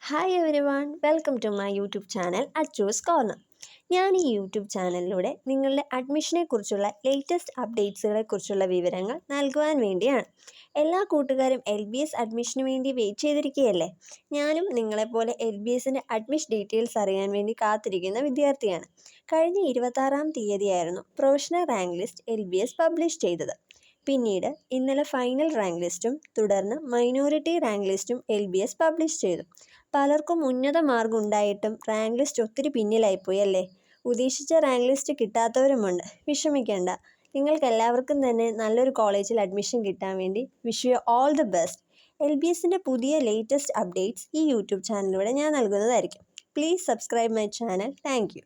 Hi everyone, welcome to my YouTube channel Achus corner. ഞാൻ ഈ YouTube ചാനലിലൂടെ നിങ്ങളുടെ അഡ്മിഷനെക്കുറിച്ചുള്ള ലേറ്റസ്റ്റ് അപ്ഡേറ്റ്സുകളെക്കുറിച്ചുള്ള വിവരങ്ങൾ നൽകുവാൻ വേണ്ടിയാണ്. എല്ലാ കൂട്ടുകാരും LBS അഡ്മിഷന് വേണ്ടി വെയിറ്റ് ചെയ്തിരിക്കുകയല്ലേ? ഞാനും നിങ്ങളെപ്പോലെ LBSൻ്റെ അഡ്മിഷൻ ഡീറ്റെയിൽസ് അറിയാൻ വേണ്ടി കാത്തിരിക്കുന്ന വിദ്യാർത്ഥിയാണ്. കഴിഞ്ഞ 26-ാം തീയതിയായിരുന്നു professional rank list LBS publish ചെയ്തത്. പിന്നീട് ഇന്നലെ ഫൈനൽ റാങ്ക് ലിസ്റ്റും തുടർന്ന് മൈനോറിറ്റി റാങ്ക് ലിസ്റ്റും LBS പബ്ലിഷ് ചെയ്തു. പലർക്കും ഉന്നത മാർക്ക് ഉണ്ടായിട്ടും റാങ്ക് ലിസ്റ്റ് ഒത്തിരി പിന്നിലായിപ്പോയി അല്ലേ? ഉദ്ദേശിച്ച റാങ്ക് ലിസ്റ്റ് കിട്ടാത്തവരുമുണ്ട്. വിഷമിക്കേണ്ട, നിങ്ങൾക്കെല്ലാവർക്കും തന്നെ നല്ലൊരു കോളേജിൽ അഡ്മിഷൻ കിട്ടാൻ വേണ്ടി wish you all the best. LBSൻ്റെ പുതിയ ലേറ്റസ്റ്റ് അപ്ഡേറ്റ്സ് ഈ യൂട്യൂബ് ചാനലിലൂടെ ഞാൻ നൽകുന്നതായിരിക്കും. Please subscribe my channel. Thank U.